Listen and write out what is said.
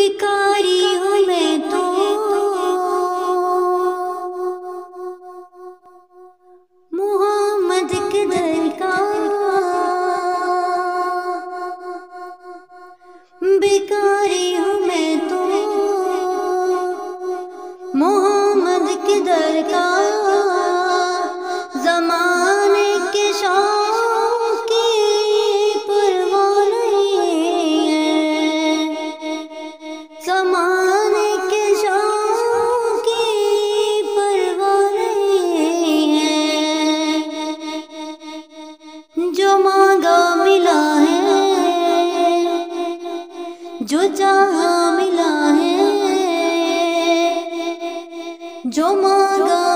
بیکاری ہوں میں تو محمد کے در کا، بیکاری ہوں میں تو محمد کے در کا، زمانے کے شوق کی پرواہ نہیں ہے، زمانے کے شوق کی پرواہ نہیں ہے، جو مانگا ملا ہے، جو چاہا ملا ہے، جو مانگا